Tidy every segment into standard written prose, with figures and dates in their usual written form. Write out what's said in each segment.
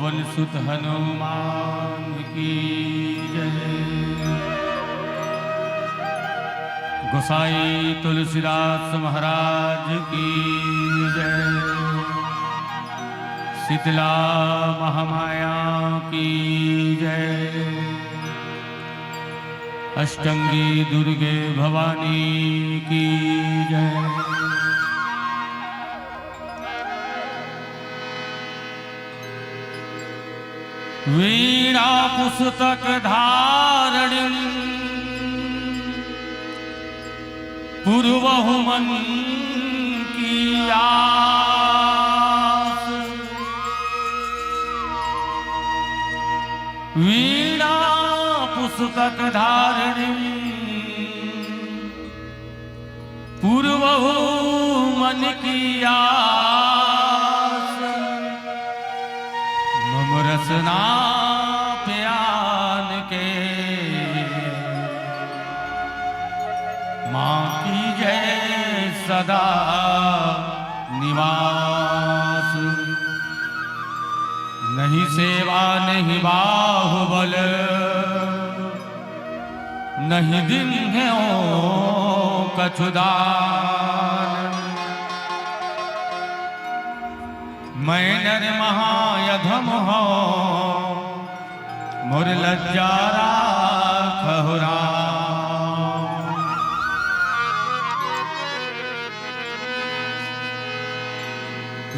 पवन सुत हनुमान की जय। गोसाई तुलसीदास महाराज की जय। शीतला महामाया की जय। अष्टंगी दुर्गे भवानी की जय। वीणा पुस्तक धारणि पूर्वहु मन की आस। वीणा पुस्तक धारणि पूर्वहु मन की आस। मम रसना प्यान के माँ की जय सदा निवास। नहीं सेवा नहीं बाहुबल नहीं दिन है ओ कछुदान। मैं नर महायधम हो मोर लज्जा राखहु राम।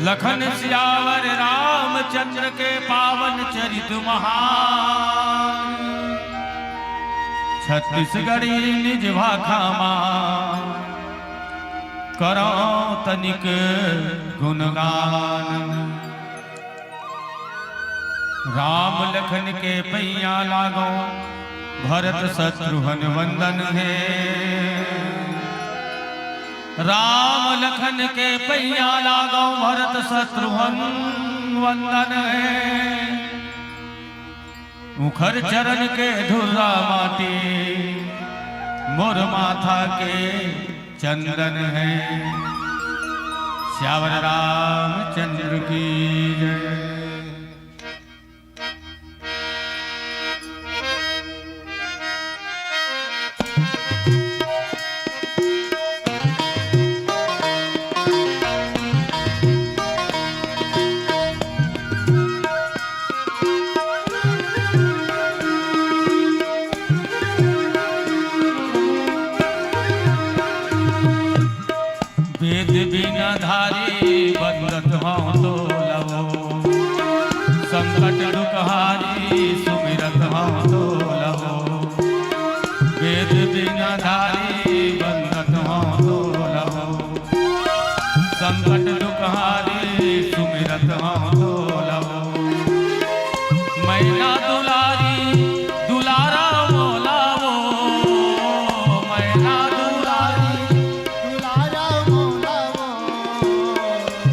लखन सियावर रामचंद्र के पावन चरित महान। छत्तीसगढ़ी निज भाखा मां करो तनिक गुणगान। राम लखन के पैया लागो भरत शत्रुघ्न वंदन है। राम लखन के पैया लागो भरत शत्रुघ्न वंदन है। मुखर चरण के धुर्रा माटी मोर माथा के चंदन है। श्यावर रामचंद्र की जय। वेद बिना धारी बंदत हूँ तो लवो। संकट दुखहारी सुमिरत हूँ तो लवो। वेद बिना धारी बंदत हूँ तो लवो। संकट दुखहारी सुमिरत हूँ तो लवो। मैना दुलारी दुलारा मोलावो। मैना दुलारी दुलारा मोलावो।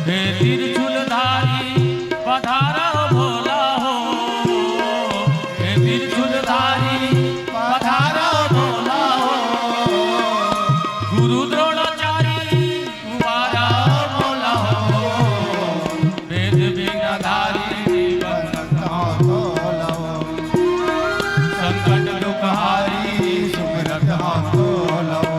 हे तिरछुलधारी पधारा भोला हो। हे तिरछुलधारी पधारा भोला हो। गुरु द्रोणाचार्य कुमारा भोला हो। वेद बिना धारी बंदत हूँ तो लवो। संकट दुखहारी सुमिरत हूँ तो लवो।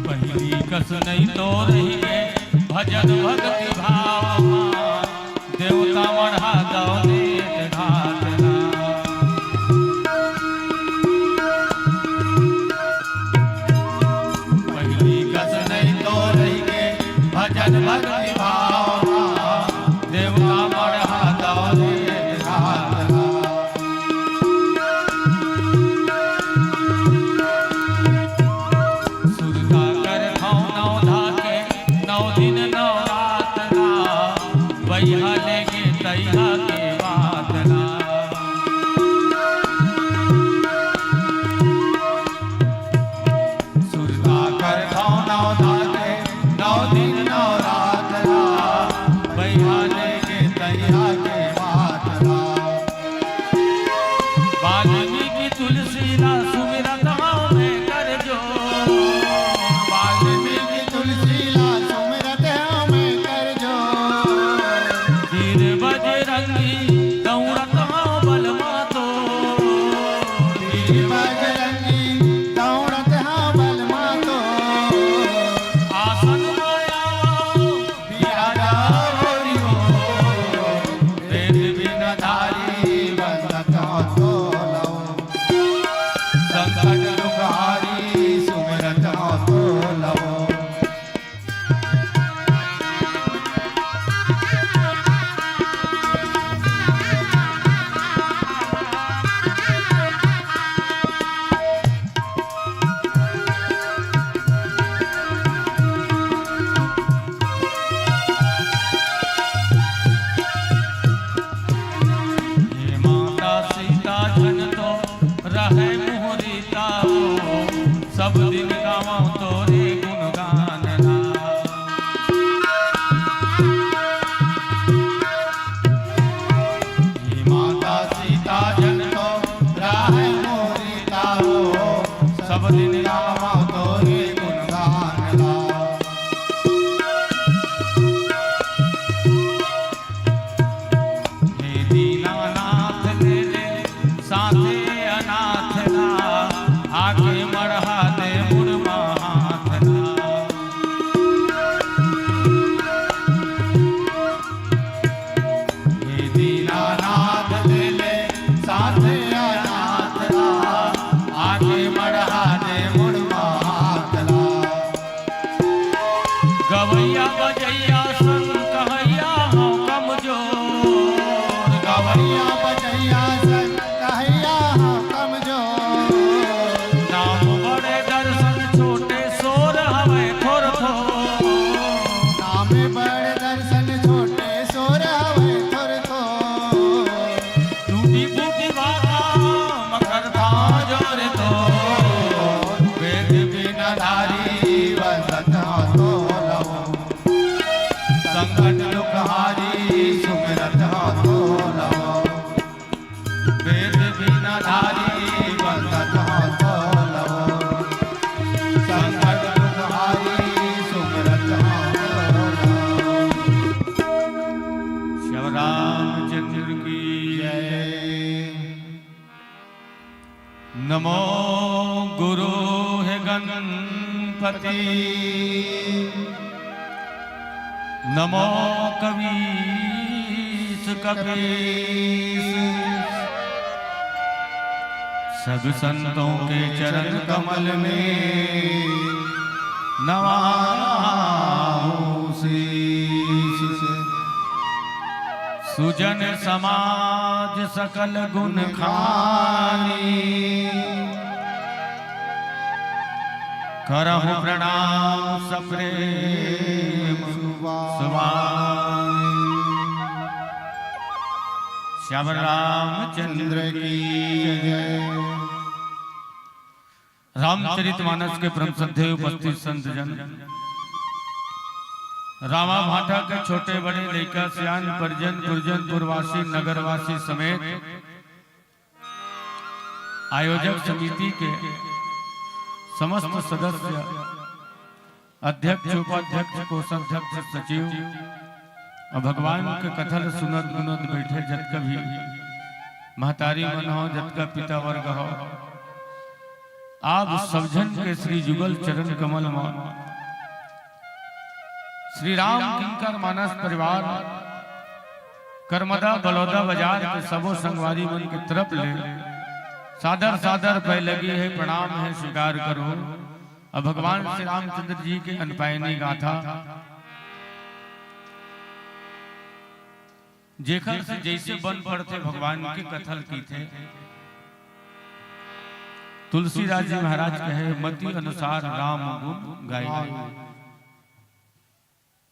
पहली कस नहीं तो रही है भजन भक्ति भाव मां। देवता बढ़ा दो देत घाटना। पहली कस नहीं तो रही है भजन भक्ति भाव मां। देवता बढ़ा दो देत घाटना। सुरता कर खाओ नौ धाके नौ दिन नौ रात ना। बैहा लेगे तैहा के बात ना। सुरता कर खाओ नौ नैया के मात लाओ। वाल्मीकि तुलसी ला सुमिरत हूँ मैं कर जोर। वाल्मीकि तुलसी ला सुमिरत हूँ मैं कर जोर। वीर बजरंगी दौड़त हूँ बलमा तो। वीर बजरंगी दौड़त हूँ बलमा तो। आसन मायाओ बिराजा गोरी हो, वेद बिना धारी बंदत तो लो। संकट दुखारी सुमिरत तो लो। हे माता सीता जन तो रहे मोहरीता हो। सब दिन गावा तोरे गुणगान गा। हे माता सीता जन तो राह मोरी तारो। सब दिन गावा तोरे गुणगान गा। हे दीनानाथ तेरे साथे अनाथ ना। आके मरहा दे मुड़मा हाथ ना। हे दीनानाथ दिले साथे अनाथ ला। आगे मढ़ा दे मुड़मा हाथ ला। गवैया बजैया संग कहैया हूँ कमजोर। गवैया बजैया संग कहैया हाँ कमजोर। नाम बड़े दर्शन छोटे सोर हवे थोर थोर। नाम बड़े दर्शन छोटे सोर हवे थोर थोर। टूटी फूटी भाषा मकर था जोर तो। वेद बिना धारी बंदत तो लो। संकट दुखहारी सुमिरत तो लो। वेद बिना धारी बंदत तो लो। संकट दुखहारी सुमिरत तो लो। श्री रामचंद्र की जय। नमो गुरु है गणपति। नमो कवीस कपीस। सब संतों के चरण कमल में नवाऊं शीश। सुजन समाज सकल गुण खानी। करहु प्रणाम सप्रेम सुभानि। श्याम रामचंद्र की जय। रामचरितमानस के परम श्रद्धेय उपस्थित संत जन, रामा भाटा के छोटे बड़े लड़का सियान परिजन पुरजन पुरवासी नगरवासी समेत आयोजक समिति के समस्त सदस्य, अध्यक्ष उपाध्यक्ष कोषाध्यक्ष सचिव और भगवान के कथल सुनत गुनत बैठे जतका भी महतारी मन हो, जतका पिता वर्ग हो, आप सब जन के श्री जुगल चरण कमल में श्री राम किंकर मानस परिवार कर्मदा बलौदा बाजार के सबो संगवारी मन की तरफ ले सादर सादर पै लगी है, प्रणाम है, स्वीकार करो। अब भगवान श्री रामचंद्र जी के अनपायनी गाथा जेखर से जैसे बन पड़ते भगवान के कथल की थे। तुलसीदास जी महाराज कहे मति अनुसार राम गुण गाय।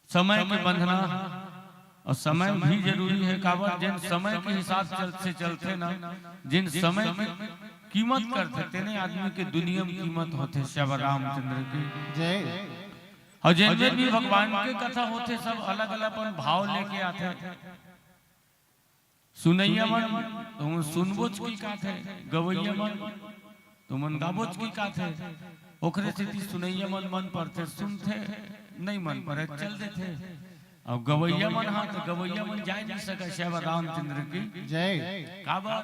समय के बंधना और समय भी जरूरी है। काबर जिन समय के हिसाब से चलते ना, जिन समय की कीमत करते तेने आदमी के दुनिया में कीमत होते। श्याम रामचंद्र की जय। और जिनमें भी भगवान के कथा होते सब अलग अलग भाव लेके आते। सुनैया मन तुम सुनबोच की का थे, गवैया मन तुम गाबोच की का थे। ओखरे से सुनैया मन मन पर थे, सुनते नहीं मन पर चल देते। और गवैया मन हाँ तो गवैया मन जाए नहीं सका श्याम रामचंद्र की जय। काबर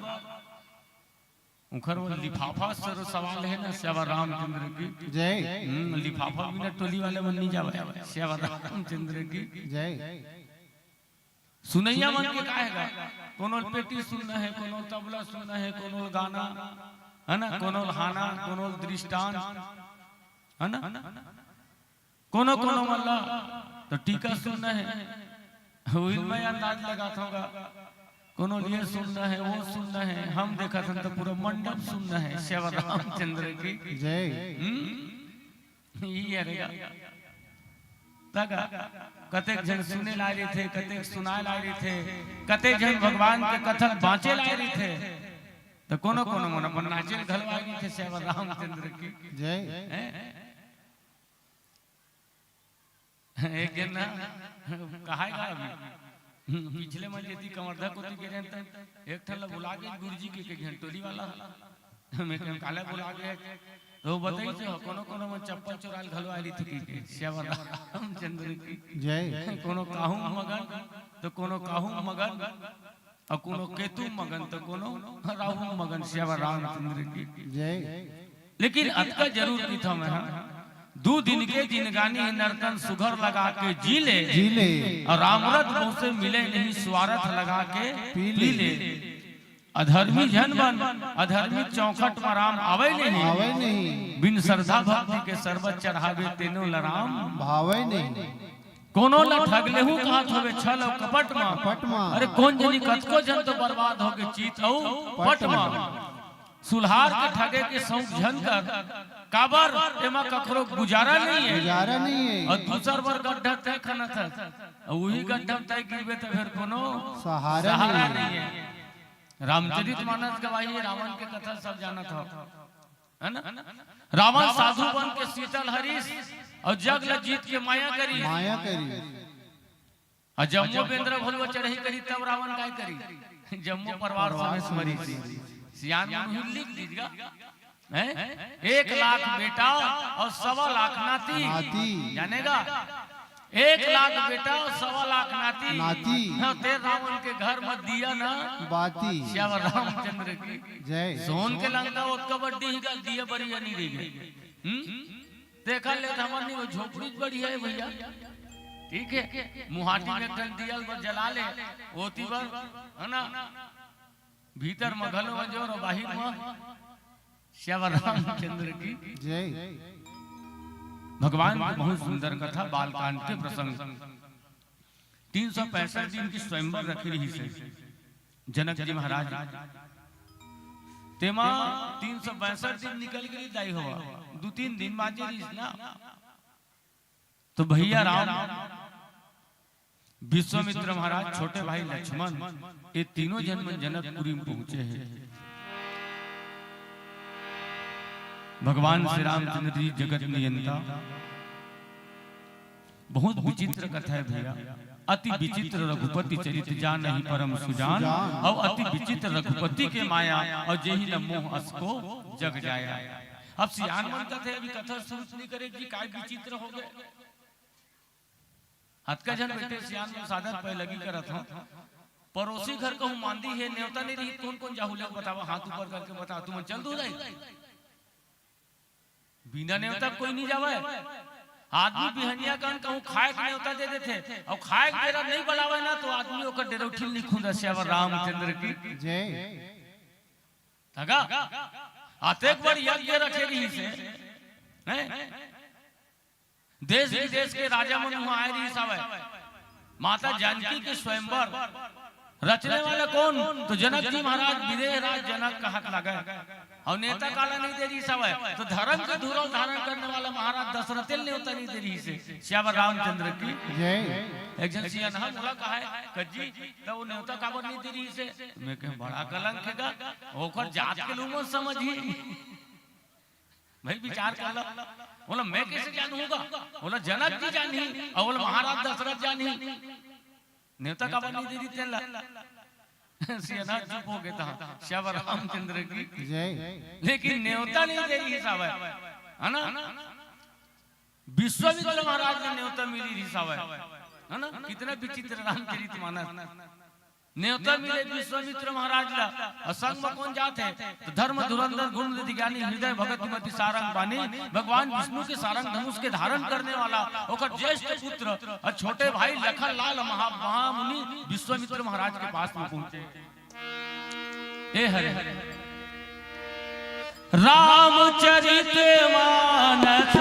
उखर वो लिफाफा सर सवाल है ना श्याम रामचंद्र की जय। लिफाफा बिना टोली वाले मन नहीं जावे श्याम रामचंद्र की जय। सुनैया मन के काहेगा, कोनो पेटी सुनना है, कोनो तबला सुनना है, कोनो गाना है ना, कोनो हाना, कोनो दृष्टांत है ना, कोनो कोनो मल्ला तो टीका सुनना है, वही मैं अंदाज लगाता होगा। कोनो लिए सुनना है, वो सुनना है। हम देखा था तो पूरा मंडप सुनना है श्याम रामचंद्र की जय। ये रहेगा तगा कतेक जन सुने ला रहे थे, कतेक सुनाए ला रहे थे, कतेक जन भगवान के कथन बाँचे ला रहे थे, तो कोनो कोनो मन अपन नाचे घलवाई थे श्याम रामचंद्र की जय। एक जन ना कहाएगा अभी पिछले मन जेती कमरधा कोती के रहते एक ठल्ला बुला के गुरुजी के घंटोली वाला मैं कह काला बुला के तो बताई तो कोनो कोनो में चप्पल चुराल घलवाई थी के श्याम रामचंद्र की जय। कोनो काहू मगन तो कोनो काहू मगन और कोनो केतु मगन तो कोनो राहु मगन श्याम रामचंद्र की जय। लेकिन अतका जरूर की था मैं दो दिन के जिनगानी नर्तन सुघर लगा के जी ले और रामरथ बहु से मिले नहीं स्वार्थ लगा के पी ले। अधर्मी जन बन अधर्मी चौखट में राम आवे नहीं, बिन श्रद्धा भक्ति के सरबत चढ़ावे तेनो लराम भावे नहीं। कोनो ल ठग लेहू कहत होवे छल और कपट में, अरे कौन जनी कतको जन तो बर्बाद होके चीत औ पट में। सुल्हार के ठगे के सौंप झन कर काबर एमा कखरो गुजारा नहीं है, और दूसर बार गड्ढा तय खना था, वही गड्ढा तय गिरबे तो फिर कोनो सहारा नहीं है। रामचरितमानस गवाही रावण के कथा सब जाना था है ना। रावण साधु बन के शीतल हरीश और जग ल जीत के माया करी और जम्मू बेंद्र भलवा चढ़ी करी तब रावण काय करी जम्मू परिवार समेत मरी सियान में लिख दीजिएगा 1 लाख बेटा और 1.25 लाख नाती जानेगा। 1 लाख बेटा और 1.25 लाख नाती ते रावण के घर मत दिया ना बाती श्याम रामचंद्र की जय। सोन के लंका वो कबड्डी ही गल दिया बड़ी नहीं रही गई देखा ले हमारी वो झोपड़ी बड़ी है भैया ठीक है। मुहाटी में टन दिया जला ले होती बर है ना, भीतर में घलो जोर और बाहर में श्याम रामचंद्र की जय। भगवान की बहुत सुंदर कथा बालकांड के प्रसंग 365 दिन की स्वयंवर रखी रही से जनक जी महाराज तेमा 362 दिन निकल गई दाई हुआ 2-3 दिन बाजे ना तो भैया राम विश्वामित्र महाराज छोटे भाई लक्ष्मण ये तीनों जन्म जनकपुरी में पहुंचे हैं। भगवान श्री रामचंद्र जी जगत नियंता बहुत विचित्र कथा है भैया। अति विचित्र रघुपति चरित जान नहीं परम सुजान और अति विचित्र रघुपति के माया और जेहि न मोह अस को जग जाया। अब सियान मन थे अभी कथा शुरू नहीं करे जी काय विचित्र हो गए हतका जन बेटे सियान में साधन पे लगी करत हूं पड़ोसी घर कहूं मांदी है न्योता नहीं रही कौन कौन जाहू लोग बतावा हाथ ऊपर करके बता तुम चल दो जाए बिना न्योता कोई नहीं जावे। आदमी बिहनिया कन कहूं खाए के न्योता दे देते और खाए के बेरा नहीं बुलावे ना तो आदमी ओकर डेरोठी नहीं खुंदा श्याम रामचंद्र की जय। तगा अतेक बार यज्ञ रखे रही से हैं देश विदेश के राजा मन वहां आए रही सब माता जानकी के स्वयंवर रचने वाला कौन तो जनक जी महाराज विदेह राज जनक का हक लगा और नेता काला नहीं दे रही सब तो धर्म के धुरो धारण करने वाला महाराज दशरथ ने उतर नहीं दे रही से श्याम रामचंद्र की जय। एक जन सियान हम बोला कहा है कज्जी तो वो नेता काबर नहीं दे रही से मैं कह बड़ा कलंक हैगा ओकर जात के लोग समझी भाई विचार कर लो बोला मैं कैसे जानूंगा बोला जनक जी जानी और बोला महाराज दशरथ जानी नेता काबर नहीं दे रही तेला सियाना चुप हो गया था श्याम रामचंद्र की जय। लेकिन न्योता नहीं दे रही साहब है ना। विश्वामित्र महाराज ने न्योता मिली रही साहब है ना। कितना विचित्र रामचरित मानस न्योता मिले विश्वामित्र महाराज ला असंग में कौन जात है तो धर्म धुरंधर गुण ज्ञानी हृदय भगत मति सारंग बानी भगवान विष्णु के सारंग धनुष के धारण करने वाला ओकर ज्येष्ठ पुत्र और छोटे भाई लखन लाल महामुनि विश्वामित्र महाराज के पास में पहुंचे। ए हरे रामचरित मानस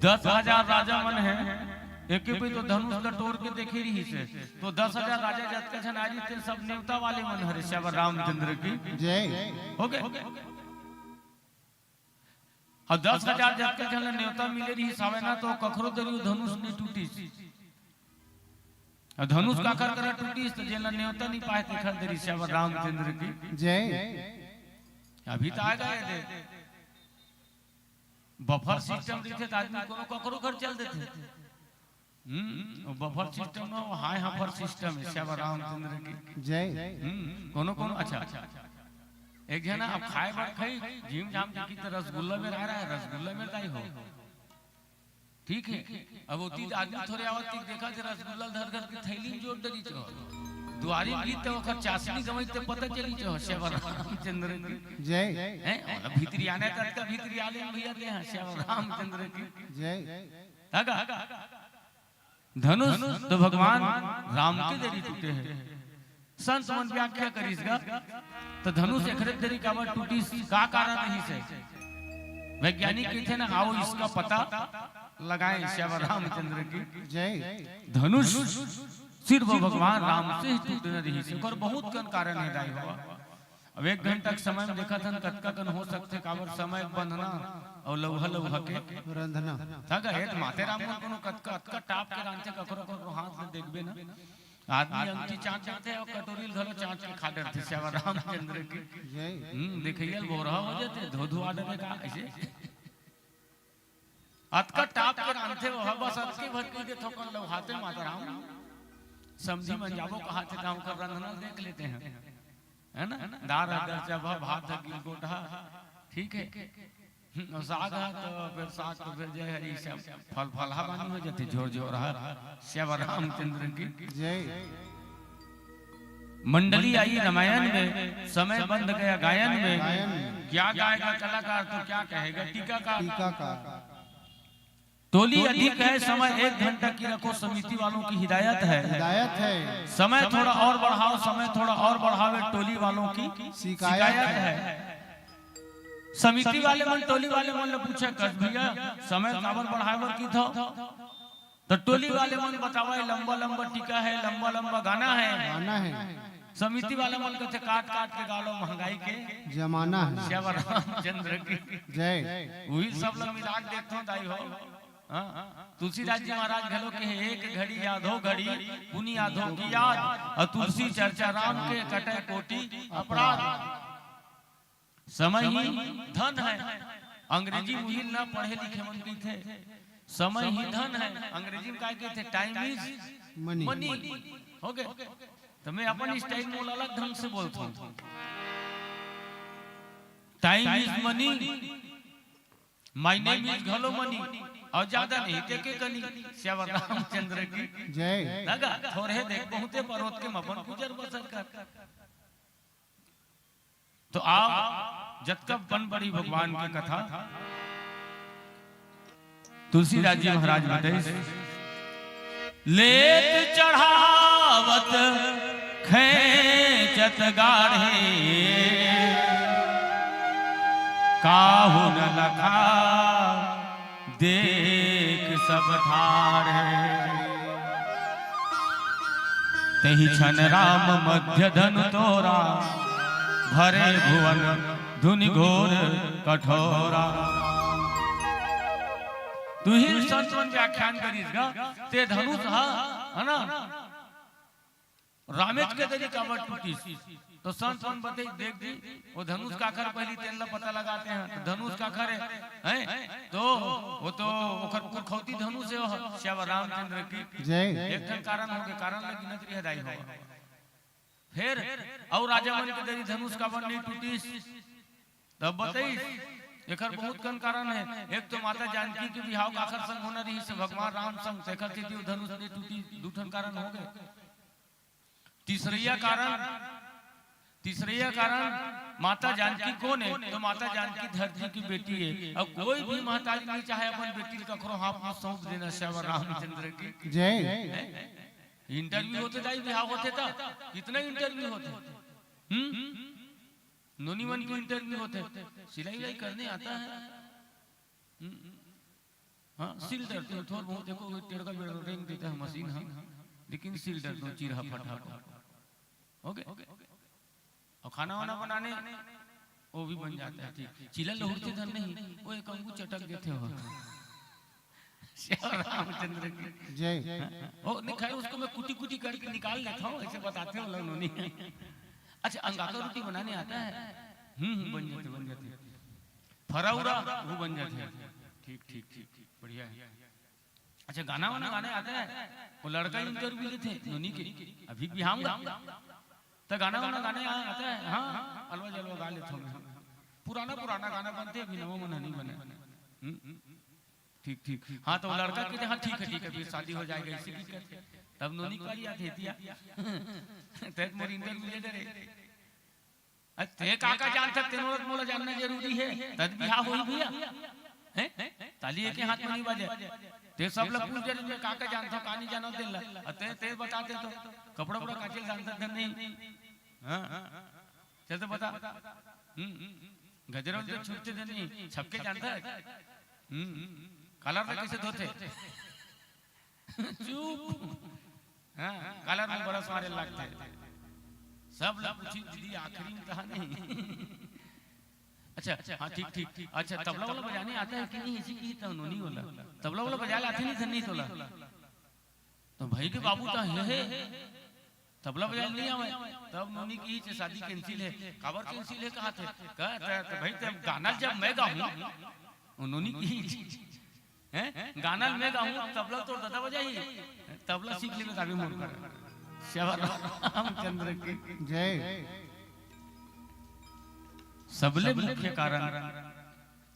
दस हजार राजा मन है एक पे तो धनुष का तोड़ के देखे रही से तो 10,000 राजा जत के छनारी थे सब नेवता वाले मन हरे श्याम रामचंद्र की जय हो गए। और 10,000 जत के छन नेवता मिले रही सावे ना तो कखरो दरियो धनुष नहीं टूटी और धनुष का कर कर टूटी तो जेला नेवता नहीं पाए थे खर दरी श्याम रामचंद्र की जय। अभी तो आ गए थे बफर सिस्टम देते आदमी कोनो ककरो घर चल देते बफर सिस्टम नो हाय हफर सिस्टम है श्याम रामचंद्र की जय। कोनो कोनो अच्छा एक जना अब खाए बार खाई झीम झाम की तो रसगुल्ला में रह रहा है रसगुल्ला में काई हो ठीक है। अब वो तीन आदमी थोड़े आवत देखा जे रसगुल्ला धर कर की थैली जोड़ दरी छो दुआरी गीत तो ओकर चासनी गमई ते पता चली छो श्याम रामचंद्र की जय हैं भीतरी आने तक का भीतरी आले भैया दे हैं श्याम रामचंद्र की जय। तागा धनुष तो भगवान राम के जरी टूटे हैं संत मन व्याख्या करिसगा तो धनुष एकरे जरी कावर टूटी का कारण नहीं से वैज्ञानिक कहते ना आओ इसका पता लगाएं श्याम रामचंद्र की जय। धनुष सिर्फ भगवान राम से ही टूट न रही से और बहुत कन कारण है दाई बाबा। अब 1 घंटा के समय में देखा था कतका कन हो सकते काबर समय बंधना और लौहा लौहा के रंधना था का हेत माते राम को कोनो कतका अतका टाप के रांचे ककरो को हाथ में देखबे ना आदमी अंगठी चाट जाते और कटोरी घरो चाट के खा डरते श्यावर रामचंद्र की देखिए बोरा हो जाते धो धुआ डरे का ऐसे अतका टाप के रांधे वो बस अतकी भटकी के ठोकर लो हाथे माता राम समझी मन जाबो कहा थे गांव का रंधना देख लेते हैं है ना दार अगर जब भात गिल गोटा ठीक है और साग है तो फिर साग तो फिर जय हरी सब फल फलहा बानी हो जाते जोर जोर श्यावर रामचंद्र की जय। मंडली आई रामायण में समय बंद गया गायन में क्या गाएगा कलाकार तो क्या कहेगा टीकाकार टोली अधिक है समय 1 घंटा की रखो समिति वालों की हिदायत है समय थोड़ा और बढ़ाओ समय थोड़ा और बढ़ावे टोली वालों की शिकायत है समिति वाले मन टोली वाले मन ने पूछा कस भैया समय काबर बढ़ावर की था तो टोली वाले मन बतावा लंबा लंबा टीका है लंबा लंबा गाना है समिति वाले मन कहते काट काट के गालो महंगाई के जमाना है श्यावर रामचंद्र की जय। वही सब लोग मिला के देखते दाई हो तुलसीदास जी महाराज घलो के एक घड़ी यादो घड़ी पुनि यादो की याद और तुलसी चर्चा राम के कटे कोटि अपराध समय ही धन है अंग्रेजी मुझे ना पढ़े लिखे मन की थे समय ही धन है अंग्रेजी में क्या कहते टाइम इज मनी हो गए तो मैं अपन स्टाइल में अलग ढंग से बोलता हूँ time is money my name is घलो मनी और ज्यादा नहीं देखे कनी श्यावर रामचंद्र की जय। लगा थोड़े देख बहुते पर्वत के मपन गुजर बसर कर तो आप जतकब बन बड़ी भगवान की कथा तुलसीदास जी महाराज बताइए लेत चढ़ावत खेचत गाढ़े काहू न लखा देख सब ठाढ़े तही छन राम मध्य धन तोरा भरे भुवन धुनि घोर कठोरा तू ही संतवन व्याख्यान करीस गा ते धनुष है ना रामेश के तरी कावट टूटी तो संतवन बते देख दी वो धनुष का खर पहली तेल पता लगाते हैं तो धनुष का खर है तो वो तो ओकर खौती धनुष है श्यावर रामचंद्र की जय। एक कारण हो के कारण लगी नजरी हदाई हो फिर और राजा मन के तरी धनुष का वन नहीं टूटी तब बताइए एकर बहुत कन कारण है एक तो माता जानकी के बिहाव का आखर संग होना रही से भगवान राम संग तेकर के जीव धनुष ने टूटी दूठन कारण हो गए तीसरा कारण माता जानकी कौन है तो माता जानकी धरती की बेटी है अब कोई भी महतारी नहीं चाहे अपन बेटी का करो हाथ में सौंप देना श्यावर रामचंद्र की जय। इंटरव्यू होते जाई बिहाव होते था कितना इंटरव्यू होते नोनी मन के इंटरव्यू होते सिलाई करने आता है हाँ सिल डरते हो थोड़ा बहुत देखो टेढ़का बेड़ा रेंग देता है मशीन हम लेकिन सिल डर दो चीरा फटा ओके और खाना वाना बनाने वो भी बन जाता है ठीक चिल्ला लहुड़ते धन नहीं वो एक अंगू चटक देते हो श्यावर रामचंद्र की जय। ओ नहीं खैर उसको मैं कुटी कुटी करके निकाल लेता हूँ ऐसे बताते हो लोग नोनी अच्छा अंगाका रोटी बनाने आता है बन जाते फराउरा वो बन जाते हैं ठीक बढ़िया है अच्छा गाना वाना गाने आता है वो लड़का इंटरव्यू लेते नोनी के अभी भी हम तो गाना वाना गाने आता है हाँ अलवा जलवा गा लेता हूँ पुराना गाना बनते अभी नवा मना नहीं बने ठीक हाँ तो लड़का कहते हाँ ठीक है फिर शादी हो जाएगा इसी की तब नोनी वाली आती है तब मेरी इंटरव्यू ले रहे ते काका जान सकते नौरत मोला जानना जरूरी है तद बिहाव होई भैया हैं ताली एक हाथ में नहीं बजे ते सब लोग पूछ रहे हैं काका जानता कहानी जानो दिल ते बताते तो कपड़ा बड़ा काचे जानता नहीं हां चल तो बता गजरा तो छूटते नहीं सबके जानता है कलर में कैसे धोते चुप हां कलर में बड़ा सारे लगते हैं सब लोग पूछी दीदी आखिरी में कहा नहीं अच्छा हाँ ठीक अच्छा तबला वाला बजाने आता है कि नहीं इसी की तो नोनी वाला तबला वाला बजा लाते नहीं धनी तोला तो भाई के बाबू तो है तबला बजाए नहीं आवे तब नोनी की ही शादी कैंसिल है खबर कैंसिल है कहा थे तो भाई तब गाना जब मैं गाऊं नोनी की हैं गाना मैं गाऊं तबला तो दादा बजाई तबला सीख लेने का भी मन कर रामचंद्र की जय। सबले मुख्य कारण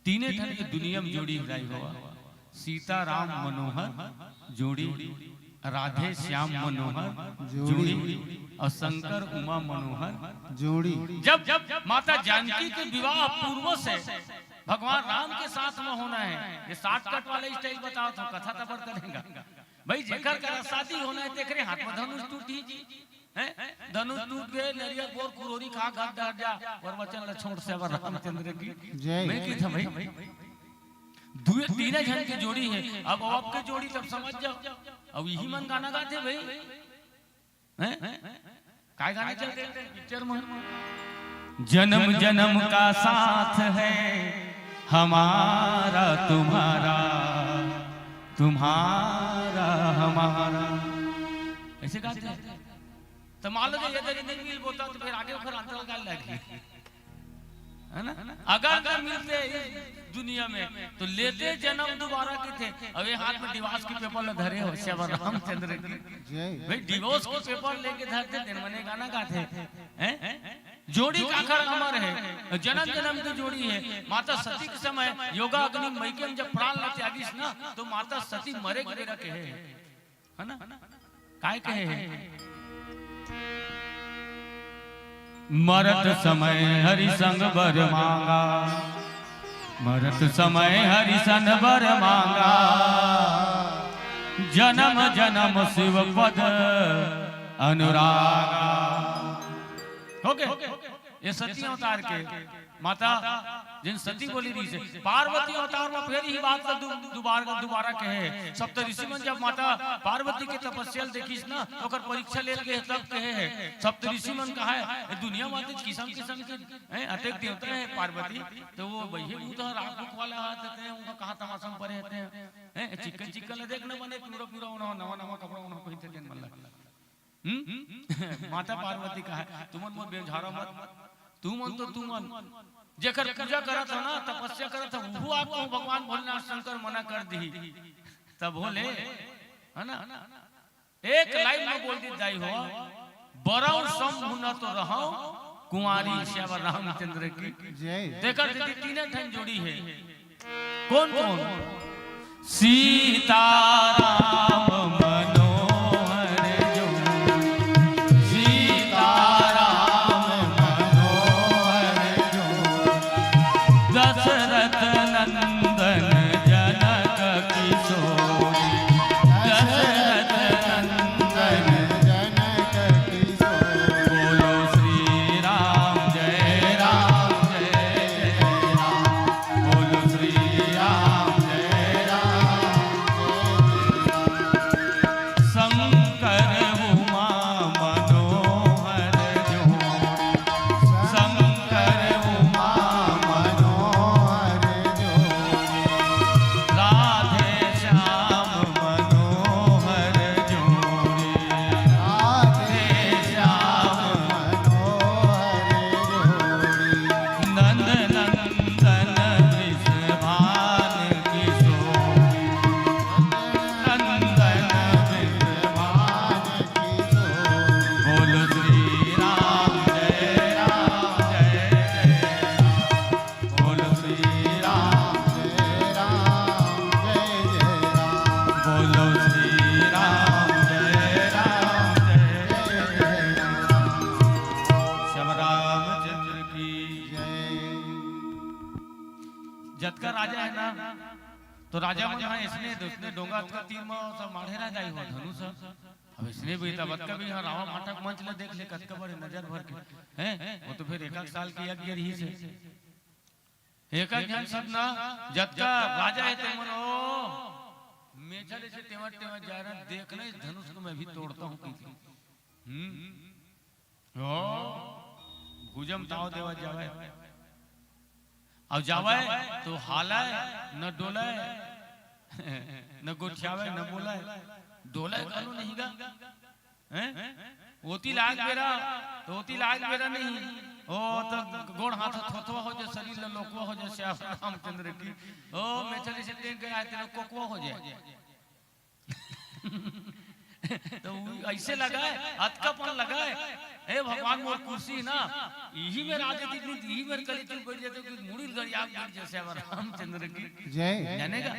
तीने ठन की दुनिया में जोड़ी रही हुआ सीता राम मनोहर जोड़ी राधे श्याम मनोहर जोड़ी और शंकर उमा मनोहर जोड़ी। जब माता जानकी के विवाह पूर्व से भगवान राम के साथ में होना है ये शॉर्टकट वाला स्टाइल बताओ तो कथा तबर करेगा भाई जेकर का शादी होना है तेरे हाथ में धनुष टूटी हैं धनुष टूट गए नरिया गोर कुरोरी खा घाट डर जा और वचन ल छोड़ से रामचंद्र की जय। मैं की था भाई दुए तीन जन की जोड़ी है अब आपके जोड़ी तब समझ जाओ अब यही मन गाना गाते भाई हैं काय गाने चलते पिक्चर में जन्म जन्म का साथ है हमारा तुम्हारा तुम्हारा हमारा ऐसे गाते हैं तो मान लो ये नहीं मिल बोलता तो फिर आगे फिर अंतर गाल लगी है ना अगर मिलते दुनिया में तो लेते जन्म दोबारा के थे अब ये हाथ में डिवोर्स के पेपर ले धरे हो श्याम रामचंद्र की भाई डिवोर्स के पेपर लेके धरते दिन मने गाना गाते हैं जोड़ी का आखिर अमर है जन्म जन्म की जोड़ी है माता सती के समय योगा अग्नि मई के जब प्राण न त्यागिस ना तो माता सती मरे के रखे है ना काय कहे है मरत समय हरि संग बर मांगा मरत समय हरि संग बर मांगा जन्म जन्म शिव पद अनुरागा हो गए ये सती अवतार के माता जिन सती बोली रही से पार्वती अवतार में फिर ही बात दोबारा कहे सप्तऋषि में जब माता पार्वती के तपस्या देखीस ना तो कर परीक्षा ले के तब कहे है सप्तऋषि में कहा है दुनिया में किस्म किस्म के अनेक देवता है पार्वती तो वो वही भूत राग वाला हाथ देते हैं उनका कहां तमाशा में पड़े रहते हैं चिकन चिकन देखने बने पूरा पूरा नवा नवा कपड़ा उन्होंने पहनते दिन मन माता पार्वती का है तुमन मत बेझारा मत तू मन तो तू मन जेकर पूजा करत हो ना तपस्या करत हो वो आपको भगवान भोलेनाथ शंकर मना कर दी तब बोले है ना एक लाइन में बोल दी जाई हो बरौ सम न तो रहो कुंवारी श्याम रामचंद्र की जय। देखकर तीन ठन जोड़ी है कौन कौन सीता राम जतका राजा है ना तो राजा मन है इसने डोंगा का तीर में सब माढ़ेरा जाई हो धनुष अब इसने भी तब का भी रावण माटक मंच ले देख ले कतका बड़े नजर भर के हैं वो तो फिर एक साल की यज्ञ रही से एक जन सब ना जतका राजा है ते मन ओ मेचले से टेवट टेवट जा रहा देखना इस धनुष को मैं भी तोड़ता हूं की ओ भुजम ताव देवा जावे अब जावे तो हालाय न डोलाय न गोठियावे न बोलाय डोलाय कानू नहीं गा होती लाग बेरा तो होती लाग बेरा नहीं ओ तो गोड़ हाथ थोथवा हो जाए शरीर ल लोकवा हो जाए श्याम रामचंद्र की ओ मैं चले से देख गया तेरे कोकवा हो जाए तो ऐसे लगाए अतकापन लगाए हे भगवान मोर कुर्सी ना यही में राजे दी यही में कली चुप बैठ जाते कि मुड़ी गड़ी आप गिर जैसे रामचंद्र की जय जानेगा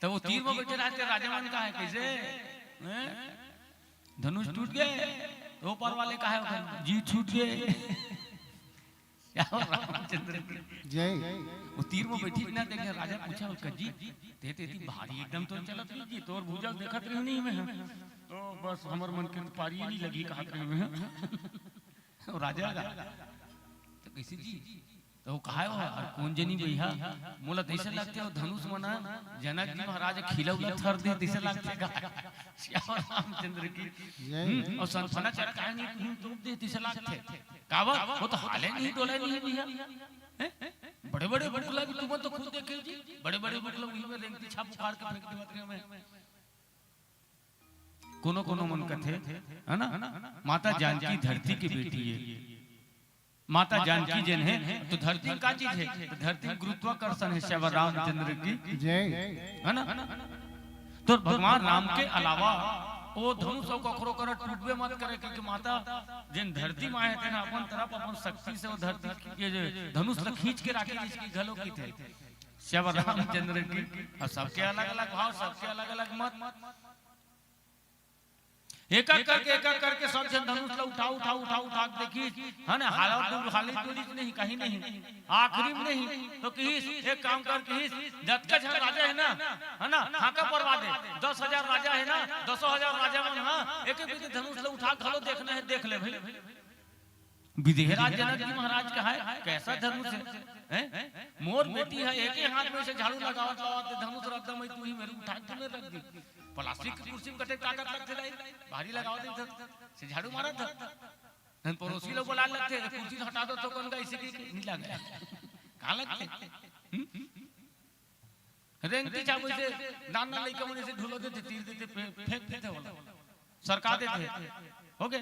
तो वो तीर में बैठे रहते राजा मन का है कैसे धनुष टूट गए तो ऊपर वाले का है जी छूट गए रामचंद्र जय वो तीर में बैठी ना देखे राजा पूछा उसका जी ते भारी एकदम तो चलत रही जी तोर भूजा देखत रही नहीं मैं तो बस हमर मन के पारी नहीं लगी कहत रही मैं राजा का तो कैसे जी तो वो कहा है और कौन जनी भैया मोला ऐसे लगते हो धनुष मना जनक जी महाराज खिलौला थर दे ऐसे लगते का श्याम रामचंद्र की और संफना चढ़ का नहीं तुम दे ऐसे लगते कावा वो तो हाले नहीं डोला नहीं है भैया बड़े बड़े बुकला भी तुम तो खुद देखे जी बड़े बड़े बुकला वही में रेंगती छाप उखाड़ के फेंक देवत रहे मैं कोनो कोनो मन कथे है ना माता जानकी धरती की बेटी है माता जानकी जन है तो धरती का चीज है तो धरती गुरुत्वाकर्षण है श्याम रामचंद्र की जय है ना तो भगवान राम के अलावा वो धनुष को कखरो कर टूटबे मत करे क्योंकि माता जिन धरती माए थे ना अपन तरफ अपन शक्ति से वो धरती के धनुष को खींच के रखी जिसकी घलों की थे श्याम रामचंद्र की और सबके अलग अलग भाव सबके अलग अलग मत एक करके सब जन धनुष ला उठा देखी है ना हालत हाली दूरी नहीं कहीं नहीं आखिरी में नहीं तो कहीं एक काम कर कहीं जत का जन राजा है ना हाका परवा दे 10,000 राजा है ना 10,000 राजा मन हां एक धनुष ला उठा घलो देखना है देख ले भाई विदेहराज जनक जी महाराज का है कैसा धनुष है मोर बेटी है एक ही हाथ में से झाड़ू लगावत धनुष रख दम तू ही मेरे उठा के रख दी प्लास्टिक की कुर्सी में कटे ताकत लगते रही भारी लगावत था से झाड़ू मारा था नन पड़ोसी लोग बोला लगते कुर्सी हटा दो तो कौन का इसी की नहीं लगा कहां लगते रेंगती चाबू से दान ना लेके मुझे से ढुलो देते तीर देते फेंक देते बोला सरकार देते हो गए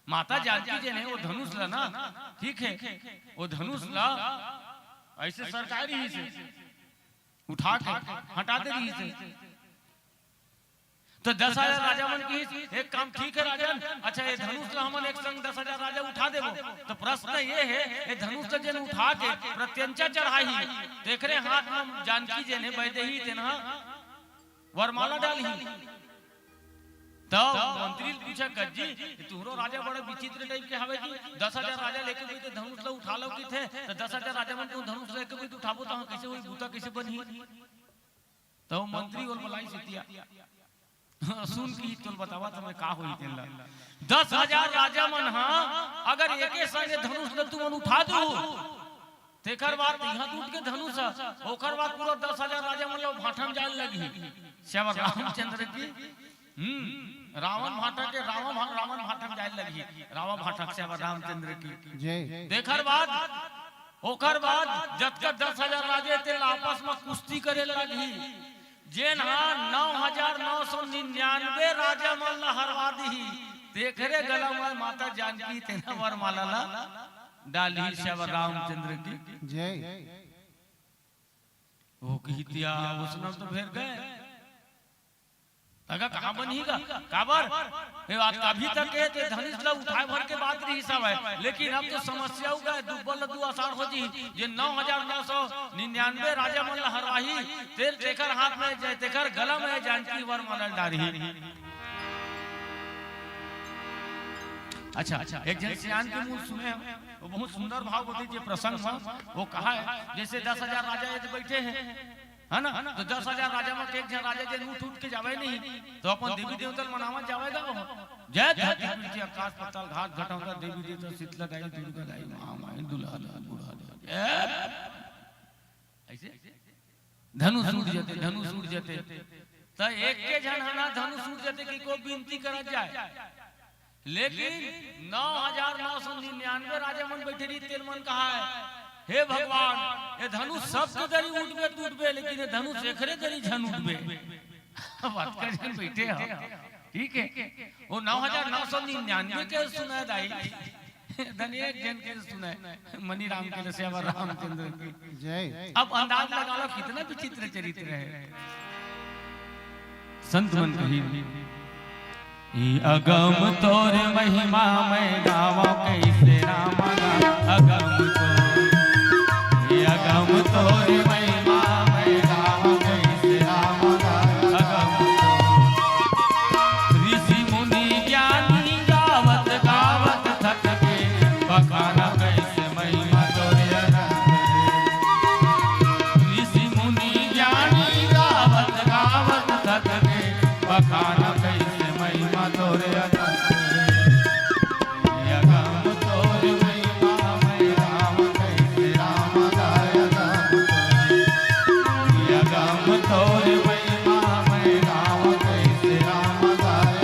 माता जानकी जी ने वो धनुष ला ना ठीक है वो धनुष ला ऐसे सरकारी ही से उठा के हटा दे रही से तो 10,000 राजा मन की एक काम ठीक है राजन अच्छा ये धनुष ला हमन एक संग 10,000 राजा उठा देबो तो प्रश्न ये है ये धनुष से जन उठा के प्रत्यंचा चढ़ाई देख रहे हाथ में जानकी जी ने वैदेही तेना वरमाला डाली तो मंत्री पूछा गज्जी तुहरो राजा बड़ा विचित्र टाइप के हवे जी 10,000 राजा लेके भी तो धनुष ला उठा लो की थे तो 10,000 राजा मन को धनुष लेके भी उठाबो तो कैसे होई बूता कैसे बनी तो मंत्री और बुलाई सितिया सुन की तुल बतावा तो मैं का होई तेला 10,000 राजा मन हां अगर एके संगे धनुष ल तुम उठा दू तेकर बाद यहां टूट के धनुष ओकर बाद पूरा 10,000 राजा मन लो भाठम जाल लगी श्याम रामचंद्र की रावण भाटा के रावण भाठम जाल लगी रावण भाटा श्याम रामचंद्र की जय तेकर बाद ओकर बाद जब तक 10,000 राजे ते आपस में कुश्ती करे लगी जेन 9,999 राजा मन हरवा दी देख रे गला में माता जानकी तेना वरमाला ला डाली श्याम रामचंद्र की जय वो कहतिया उसने तो फिर गए तगा कहां बनीगा काबर ये बात अभी तक है कि धनुष ला उठाए भर के बात नहीं हिसाब है लेकिन अब तो समस्या हो गया दुब्बल दु आसार हो जी जे 9,999 राजा मन हरवाही तेल तेकर हाथ में जय तेकर गला में जानकी वरमाला डारी अच्छा एक जन सियान के मुंह सुने वो बहुत सुंदर भाव बोलते जे प्रसंग में वो कहा है जैसे 10,000 राजा ये बैठे हैं है ना तो 10,000 राजा में एक जन राजा जे उठ उठ के जावे नहीं तो अपन देवी देवता मनावा जावेगा जय धरती पृथ्वी आकाश पाताल घाट घटाऊंगा देवी देवता शीतला गाय दुर्गा गाय महामाई दुल्हा बूढ़ा ऐसे धनुष उड़ जाते तो एक के जन हना धनुष उड़ जाते कि को विनती करा जाए लेकिन 9,999 राजा मन बैठे रही तेल मन कहा है हे भगवान ये धनुष सबके गरी उठबे टूटबे लेकिन ये धनुष एकरे गरी झन उठबे बात कर जन बैठे हो ठीक है। वो 9,999 के सुना दाई धनिया जन के सुना मनी राम के सेवा रामचंद्र की जय। अब अंदाज लगा लो कितना विचित्र चरित्र है। संत मन कही ई अगम तोर महिमा मैं गावा कैसे राम अगम तोर ई अगम तोर महिमा मैं गावा कैसे राम अगम तोर ऋषि मुनि ज्ञानी गावत गावत थक के बखाना कैसे महिमा तोर ऋषि मुनि ज्ञानी गावत गावत थक के बखाना कैसे महिमा तोरे अगम तोरे महिमा मैं राम कैसे राम गाय अगम तोरे महिमा मैं राम कैसे राम गाय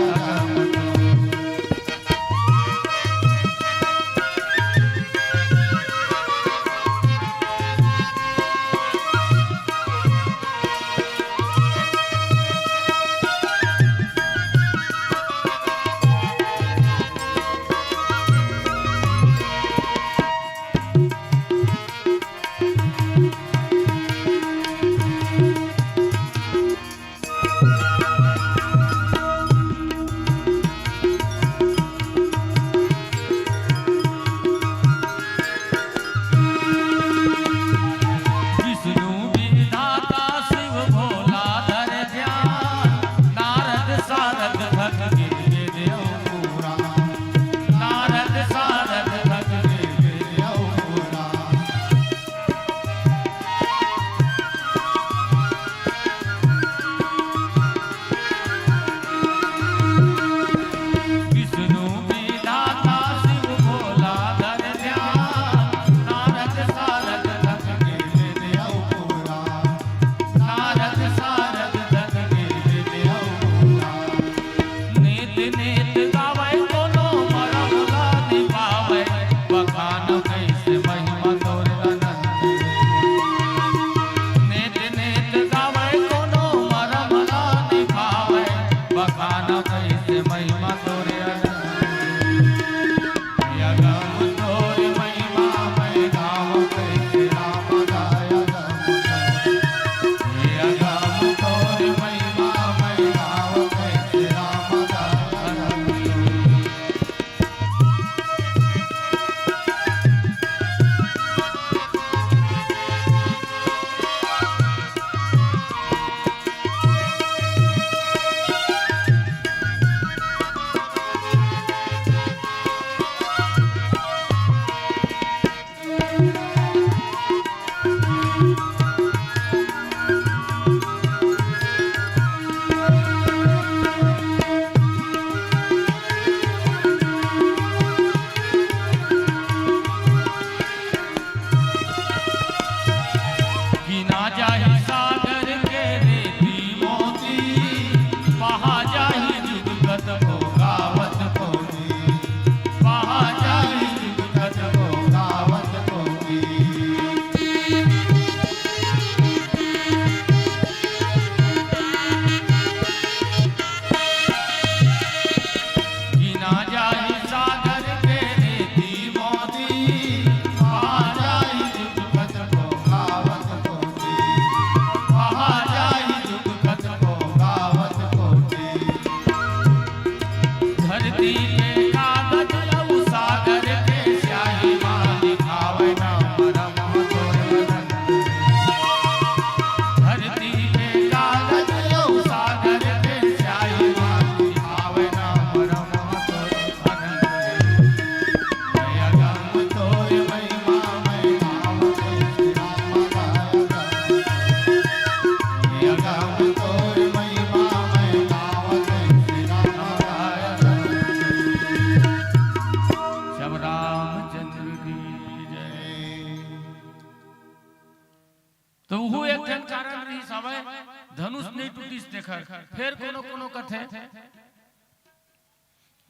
धनुष नहीं टूटिस देखा फिर कोनो कोनो कथे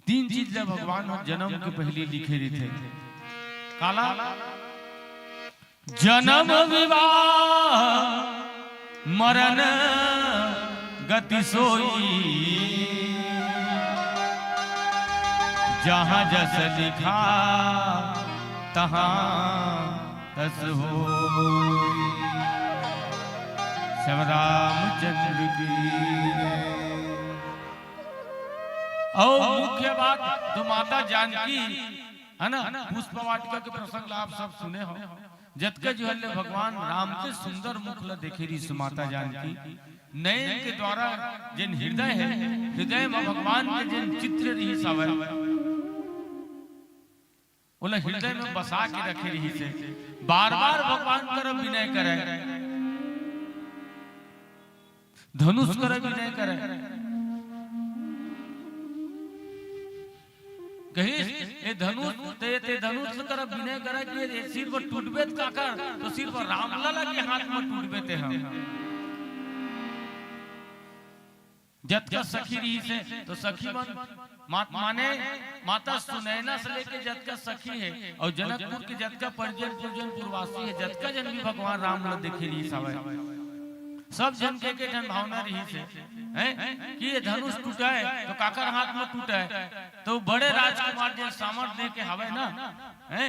तीन चीज जब भगवान जन्म के पहले लिखे रहे थे काला जन्म विवाह मरण गति सोई जहाँ जस लिखा तहाँ तस होई। श्री रामचंद्र की। और मुख्य बात तो माता जानकी है ना, पुष्प वाटिका के प्रसंग आप सब सुने हो। जतके जो है भगवान राम के सुंदर मुखला देखे रही माता जानकी, नयन के द्वारा जिन हृदय है, हृदय में भगवान के जिन चित्र रही सब बोला हृदय में बसा के रखे रही से, बार बार भगवान तरफ विनय करे, धनुष करे विनय करे। कहीं ये धनुष ते धनुष कर विनय करे कि सिर पर टूटबे काकर, तो सिर पर रामलला के हाथ में टूटबे ते हम। जत का सखी रही से तो सखी माने माता सुनैना से लेके जत का सखी है, और जनकपुर के जत का परिजन पूर्वासी है। जत का जन भी भगवान राम ल देखे रही सब जन के जन भावना रही से हैं कि ये धनुष टूटा है तो काकर हाथ में टूटा है, तो बड़े राजकुमार जिन सामर्थ दे के हवे ना हैं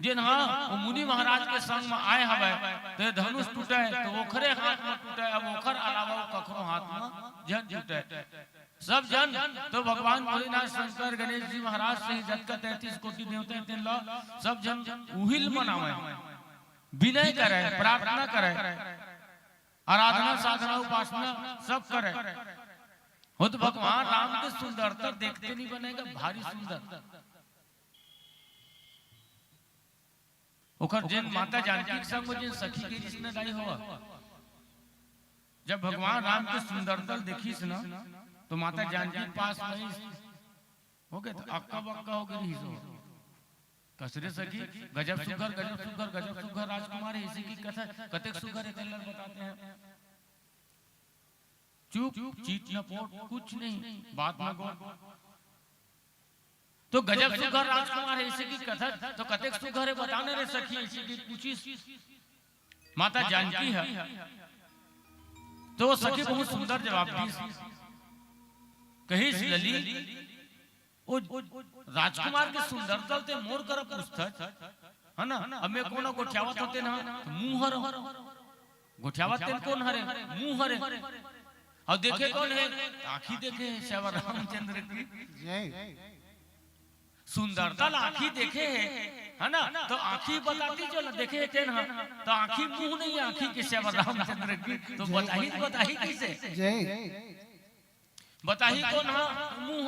जिन हाँ वो मुनि महाराज के संग में आए हवे, तो धनुष टूटा है तो ओखरे हाथ में टूटा है। अब ओखर अलावा वो कखरो हाथ में जन टूटा है। सब जन तो भगवान भोलेनाथ शंकर गणेश जी महाराज से जत का 33 कोटि देवता तीन लो सब जन उहिल मनावे, विनय करे, प्रार्थना करे, आराधना साधना उपासना सब करे। हो तो भगवान राम के सुंदरता देखते नहीं बनेगा भारी सुंदर। ओकर जिन माता जानकी के संग जिन सखी के जिसने लाई हो, जब भगवान राम के सुंदरता देखी से ना तो माता जानकी के पास में हो गए तो अक्का बक्का हो गई हो। कसरे सखी गजब सुघर राजकुमार इसी की कथा कतेक सुघर है कलर बताते हैं। चुप चीट न पोट कुछ नहीं बात न गो, तो गजब सुघर राजकुमार है इसी की कथा तो कतेक सुघर है बताने रे सखी इसी की पूछी माता जानकी है। तो सखी बहुत सुंदर जवाब दी, कही लली ओ राजकुमार के सुंदरता ते मोर कर पूछत है ना। हमें कोना गोठ्यावत होते ना मुंह हर गोठ्यावत तेन कौन हरे मुंह हरे, और देखे कौन है आंखी देखे श्री रामचंद्र की सुंदरता आंखी देखे है ना, तो आंखी बताती जो देखे तेन तो आंखी मुंह नहीं आंखी के श्री रामचंद्र की, तो बताही किसे बताही कौन है मुंह,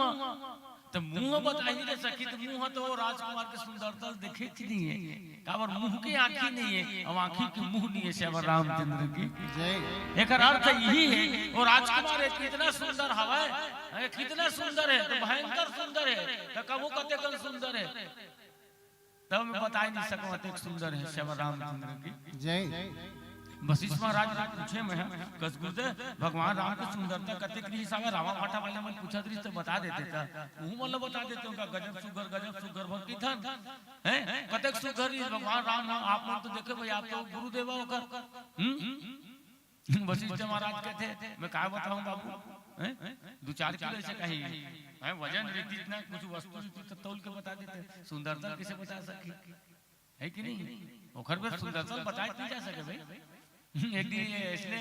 तो मुंह बताही रे सखी, तो मुंह तो राजकुमार के सुंदरता देखे थी नहीं है, काबर मुंह की आंखी नहीं है और आंखी की मुंह नहीं है श्री रामचंद्र की। एक अर्थ यही है वो राजकुमार है कितना सुंदर हवा है, कितना सुंदर है तो भयंकर सुंदर है, तो कबो कते कल सुंदर है तब मैं बता ही नहीं सकूं अतिक सुंदर है श्री रामचंद्र की जय। वशिष्ठ महाराज पूछे मैं कसगुदे भगवान राम की सुंदरता कतेक रही सागर रामा फाटा वाले में पूछा रही तो बता देते था मुंह मतलब बता देते उनका गजब सुगर भक्ति था हैं कतेक सुगर भगवान राम आप लोग तो देखे भाई आप तो गुरुदेव होकर वशिष्ठ महाराज कहते मैं क्या बताऊं बाबू 2-4 किलो ऐसे कहीं है वजन रीति इतना कुछ वस्तु तौल के बता देते, सुंदरता किसे बता सके है कि नहीं, ओखर पर सुंदरता बताई नहीं जा सके भाई। एक दिन इसने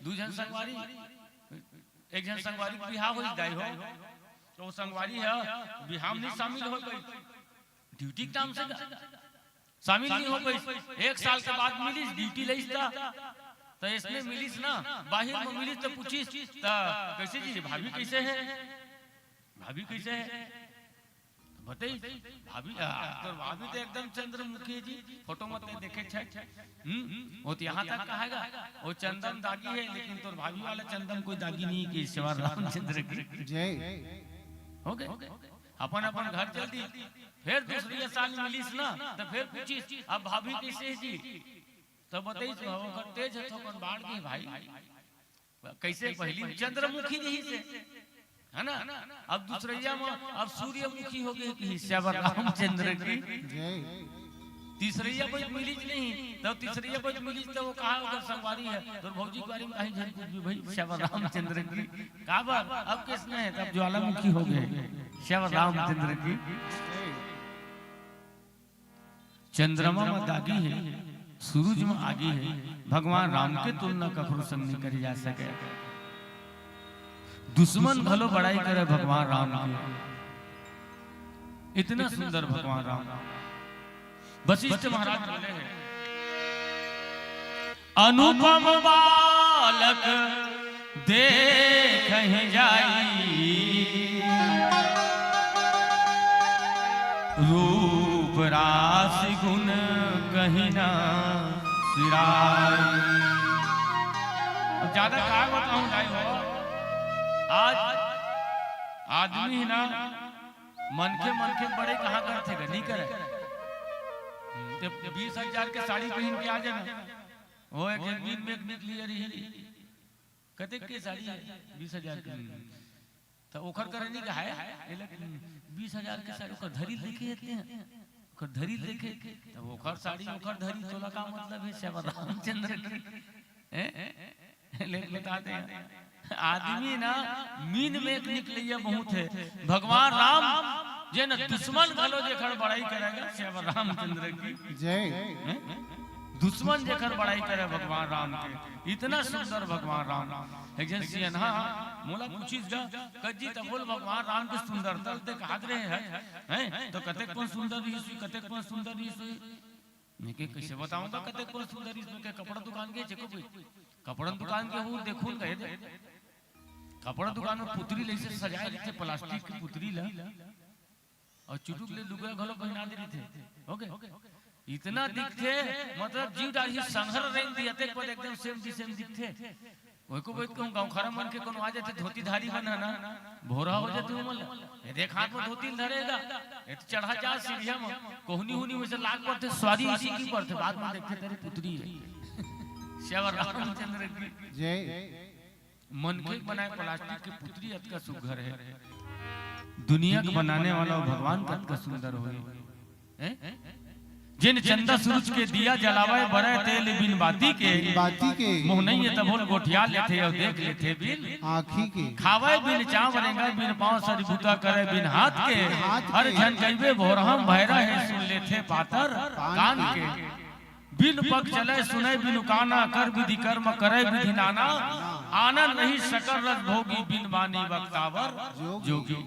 दो जन संगवारी एक जन संगवारी बिहाव हो गई हो, तो संगवारी है बिहाव नहीं शामिल हो गई, ड्यूटी के नाम से शामिल नहीं हो गई। 1 साल के बाद मिली ड्यूटी लईस था, तो इसने मिलिस ना बाहर में मिलिस तो पूछिस कैसे जी भाभी कैसे है, भाभी कैसे है बताई भाभी तो भाभी तो एकदम चंद्रमुखी जी फोटो मत देखे छे वो तो यहाँ तक कहेगा वो चंदन दागी है, लेकिन तो भाभी वाला चंदन कोई दागी नहीं की श्री रामचंद्र की जय। हो गए अपन अपन घर चल दी, फिर दूसरी साल मिलीस ना तो फिर पूछिस अब भाभी कैसे जी, तो बताई तो तेज है तो कौन बाढ़ गई भाई कैसे पहली चंद्रमुखी नहीं से है ना, अब दूसरिया में अब सूर्यमुखी हो गई कि श्री रामचंद्र की तीसरिया पर मिली नहीं, तो तीसरिया पर मिली तो वो कहा अगर संगवारी है तो भौजी बारी में कहीं झन कुछ भी भाई श्री रामचंद्र की काबर अब किसने है तब ज्वालामुखी हो गए। श्याम रामचंद्र की चंद्रमा में दागी है, सूरज में आगी है, भगवान राम के तुलना कखरो संग नहीं करी जा सके। दुश्मन भलो बड़ाई करे भगवान राम की, इतना सुंदर भगवान राम। वशिष्ठ महाराज बोले हैं, अनुपम बालक देख जाई, रूप रास गुण कहीं ना सिराई। अब ज्यादा क्या बताऊं भाई, आज आदमी ना मन के बड़े कहाँ करते थे, नहीं करे। 20,000 के साड़ी पहन के आ जाना, वो एक दिन में निकली रही कते के साड़ी 20,000 की, तो ओखर करे नहीं का है, लेकिन 20,000 के साड़ी ओखर धरी देखे हैं, ओखर धरी देखे, तब ओखर साड़ी ओखर धरी तोला का मतलब है श्याम रामचंद्र की। ले बताते हैं आदमी ना मीन में निकलिए बहुत है, भगवान राम जे न दुश्मन भलो जेखर बड़ाई करेगा श्याम रामचंद्र की जय। दुश्मन जेखर बड़ाई करे भगवान राम के, इतना सुंदर भगवान राम। एक जन सियनहा मोला पूछिस गा कजी त बोल भगवान राम के सुंदरता ते कहत रहे हैं तो कतेक कौन सुंदर रही सुई, कतेक कौन सुंदर रही सुई, मैं के कैसे बताऊंगा कतेक कौन सुंदर रही सुई। के कपड़ा दुकान के जेको कपड़ा दुकान के हूं देखून कहे दे, कपड़ा दुकान में पुतरी लैसे सजाए रखे, प्लास्टिक की पुतरी ला और चुटुक ले लुगा घलो पहना दे रहे थे। ओके इतना दिखते मतलब जीव डाली संघर रेंग दिया थे, पर एकदम सेम दिखते। कोई को बैठ कहूं गांव खरा मन के कोनो आ जाते धोती धारी बना ना भोरा हो जाते मल ये देख हाथ में धोती धरेगा, ये चढ़ा जा सीढ़िया में कोहनी हुनी वैसे लाग पड़ते, स्वारी इसी की पड़ते, बाद में देखते तेरी पुतरी है श्याम रामचंद्र की जय। मन के बनाए प्लास्टिक की पुतरी अतका सुघर है, दुनिया को बनाने वाला भगवान का अतका सुंदर होए। जिन चंदा सूरज के दिया जलावे बरे तेल बिन बाती के, मुंह नहीं है तब गोठिया लेते और देख लेते बिन आँखी के, खावे बिन चाव रेंगा बिन पांव सरिभूता करे बिन हाथ के, हर जन कइबे भोरहम भैरा है सुन लेते पातर कान के, बिन पग चले सुने बिन काना कर विधि कर्म करे विधि नाना, आनंद नहीं सकल रस भोगी बिन बानी बक्तावर जोगी।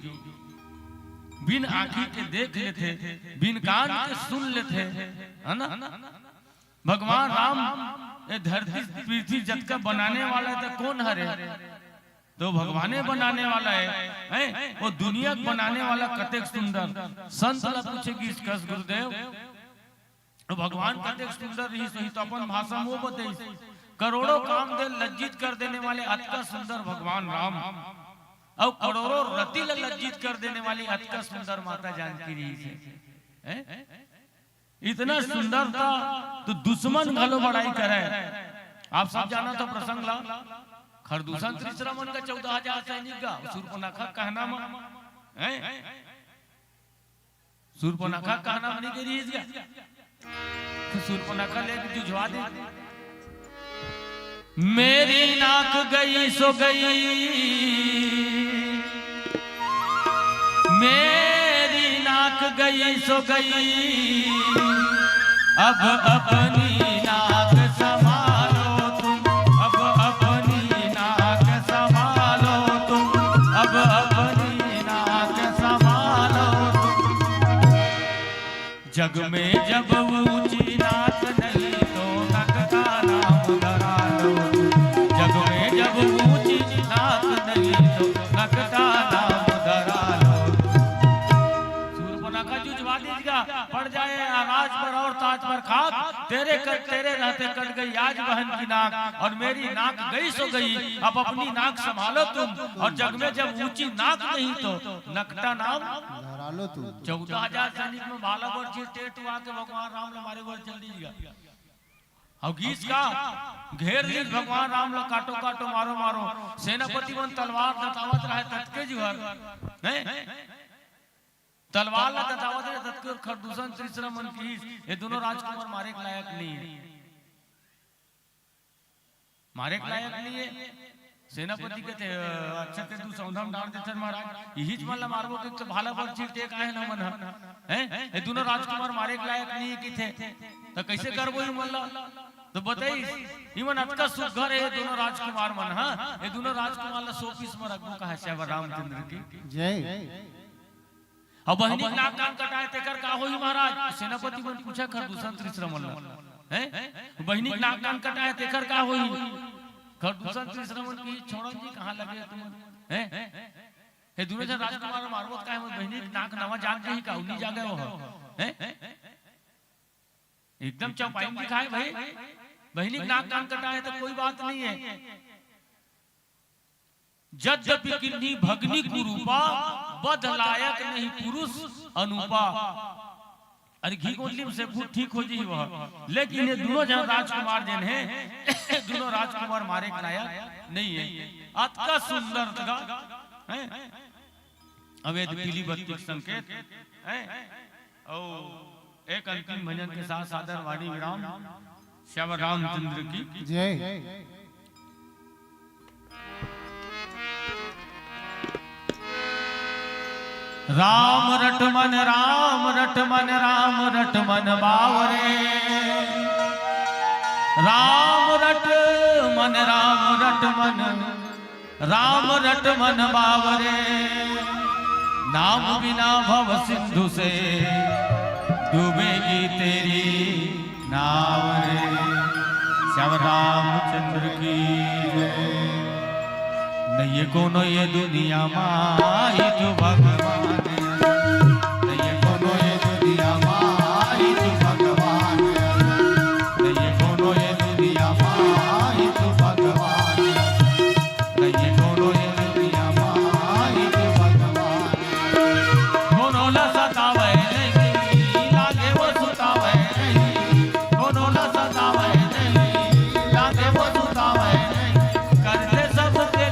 बिन आंखी के देख लेते, बिन कान के सुन लेते, है ना। भगवान राम ये धरती पृथ्वी जगत का बनाने वाला है तो कौन हरे, तो भगवाने बनाने वाला है। वो दुनिया को बनाने वाला कतेक सुंदर। संत ला पूछेगी कस गुरुदेव भगवान कतेक सुंदर रही सही, तो अपन भाषा में वो बताई करोड़ों काम दे लज्जित कर देने वाले अतका सुंदर भगवान राम, और करोड़ों रति लज्जित कर देने वाली अतका सुंदर माता जानकी रही से। इतना सुंदर था तो दुश्मन भलो बड़ाई करे। आप सब जाना तो प्रसंग ला खरदूषण तीसरा मन का 14,000 सैनिक का सूर्पनखा कहना में सूर्पनखा कहना में नहीं करी तो सूर्पनखा लेके जुझवा दे, मेरी नाक गई सो गई, मेरी नाक गई सो गई, अब अपनी नाक संभालो तुम, अब अपनी नाक संभालो तुम, अब अपनी नाक संभालो तुम। जग में जब ऊंची नाक नहीं तो नक का नाम धरा लो, जग में जब ऊंची नाक नहीं तो नक का नाम धरा लो। सूर्पनखा जुझवा दीजिएगा, पड़ जाए आकाश पर और ताज पर खाक, तेरे रहते कट गई आज बहन की नाक, और मेरी नाक गई सो गई, अब अपनी नाक संभालो तुम, और जग में जब ऊंची नाक नहीं तो नकटा नाम धरा लो तुम। 14,000 सैनिक में भाला वर्षी टेट हुआ के भगवान राम हमारे वर चल दीजिएगा, और घीस का घेर ली भगवान राम लो, काटो काटो मारो मारो, सेनापति मन तलवार नतावत रहे तत्के जुहर तलवार ला ततावत रहे तत्के खरदूषण तीसरा मन की, ये दोनों राजकुमार मारे के लायक नहीं है, मारे के लायक नहीं है। सेनापति के थे अच्छा ते तू सौंधम डाल देते महाराज यहीच मला मारबो के भाला पर चिरते काहे न मन हैं ए दोनों राजकुमार मारे के लायक नहीं की थे तो कैसे करबो ही मल्ला तो बताई इमन अटका सुघर है दोनों राजकुमार मन हां ये दोनों राजकुमार ला 100 पीस में रखबो कहा श्याम रामचंद्र की जय। अब बहनी नाक कान कटाए तेकर का होई महाराज सेनापति मन पूछा कर दूसरा तीसरा मल्ला हैं बहनी नाक कान कटाए तेकर का होई कर दूसरा तीसरा मन की छोड़न जी कहां लगे तुम हैं हे दोनों जन राजकुमार मारबो काहे बहनी नाक नवा जाग गई का उनी जागे हो हैं एकदम चौपाई दिखाए भाई बहनी नाक कान कटाए तो कोई बात नहीं है यद्यपि किन्हीं भगनी कुरूपा बद लायक नहीं पुरुष अनुपा अरे घी गोदली से ठीक हो जी वह लेकिन ये दोनों जन राजकुमार जन हैं दोनों राजकुमार मारे के लायक नहीं है अतका सुंदर तगा हैं अवैध पीली बत्ती संकेत हैं ओ एक अंतिम भजन के साथ सादर वाणी विराम श्याम रामचंद्र की जय। राम रटमन राम रटमन राम रटमन बावरे राम रटमन राम रटमन राम रटमन बावरे नाम बिना भव सिंधु से डूबेगी तेरी नाव रे श्याम रामचंद्र की जय। नहीं कोनो ये दुनिया माई तो भगवान नहीं कोनो ये दुनिया माई तो भगवान नहीं कोनो ये दुनिया माई तो भगवान नहीं कोनो ये दुनिया माई तो भगवान कोनो ला सतावे नहीं लागे वो सुतावे नहीं कोनो ला सतावे नहीं लागे वो सुतावे नहीं करते सब के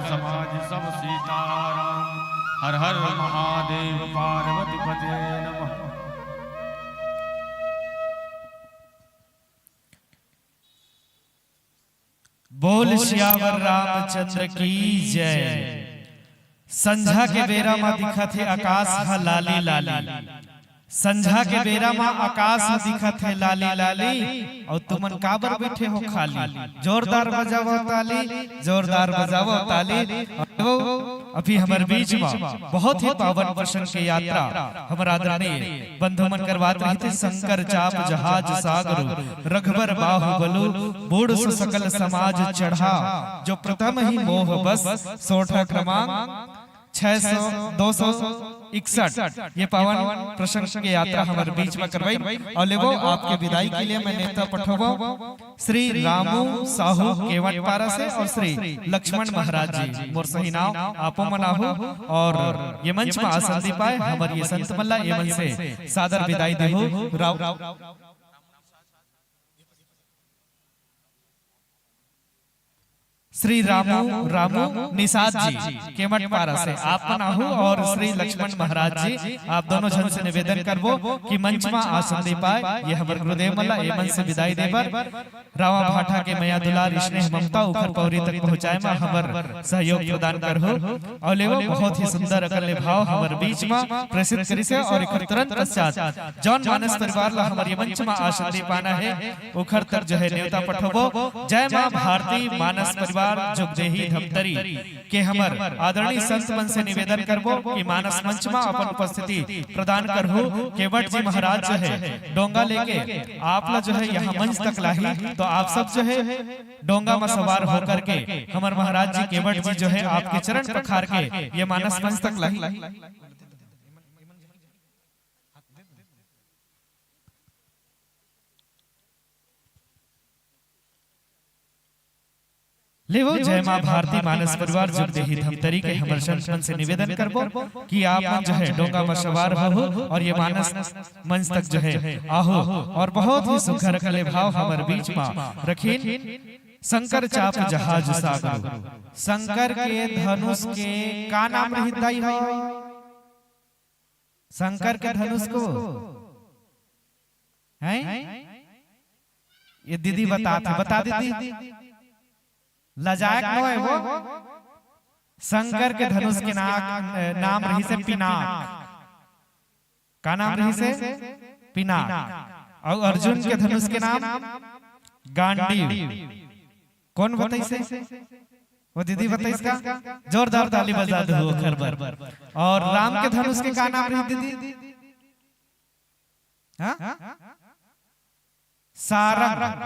समाज सब सीताराम। हर हर महादेव पार्वती पते नमः। बोल श्यावर रामचंद्र की जय। संझा के बेरा में दिखत है आकाश हा लाली लाली, संझा के बेरा में आकाश हा दिखत है लाली लाली, और तुमन काबर बैठे हो खाली। जोरदार बजावो ताली, जोरदार बजावो ताली। अभी हमारे बीच में बहुत ही पावन प्रसंग की यात्रा हमारा आदरणीय बंधु मन करवाते रहे थे। शंकर चाप जहाज सागर रघुबर बाहुबलु बूढ़ सु सकल समाज चढ़ा, जो प्रथम ही मोह बस सोठा क्रमांक 261 ये पावन प्रशंसक की यात्रा हमारे बीच में करवाई। और लेवो आपके विदाई के लिए मैं नेता पठोबो श्री रामू साहू केवटपारा से और श्री लक्ष्मण महाराज जी, मोर सही नाम आपो मनाहू। और ये मंच में आसन दी पाए हमारे ये संत मल्ला ये मंच से सादर विदाई देहु। श्री रामू निषाद जी केवटपारा से आप मनाहू, और श्री लक्ष्मण महाराज जी आप दोनों जन से निवेदन करबो कि मंच में आसन दे पाए। ये हमारे गुरुदेव मल्ला ये मंच से विदाई देबर रावा भाटा के मैया दुलार स्नेह ममता उखर पौरी तक पहुंचाए में हमार सहयोग प्रदान करहो। और लेवो बहुत ही सुंदर अकल भाव हमारे बीच में प्रसिद्ध करी से। और एक तुरंत पश्चात जौन मानस परिवार ला हमारे मंच में आसन दे पाना है उखर तक जो है न्योता पठोबो। जय मां भारती मानस परिवार जुगदेही धमतरी के हमर आदरणीय संत मन से निवेदन करबो कि मानस मंच में अपन उपस्थिति प्रदान करहु। केवट जी महाराज जो है डोंगा लेके आप ला जो है यहाँ मंच तक लाही, तो आप सब जो है डोंगा में सवार होकर के हमर महाराज जी केवट जी जो है आपके चरण पखार के ये मानस मंच तक लाही। लेवो जय मां भारती मानस परिवार जुगदेही धमतरी के हमर संत से निवेदन करबो कि आप जो है डोंगा में सवार हो और ये मानस मंच तक जो है आहो। और बहुत ही सुखर कले भाव हमारे बीच में रखीन। शंकर चाप जहाज सागर, शंकर के धनुष के का नाम रहता हो? शंकर के धनुष को है ये दीदी बता दीदी लजायक नो है वो। शंकर के धनुष के नाम रही से पिनाक, का नाम रही से पिनाक। और अर्जुन के धनुष के नाम गांडीव। कौन बताई से? वो दीदी बताई इसका जोरदार ताली बजा दो घर पर। और राम के धनुष के का नाम रही दीदी? हाँ सारंग,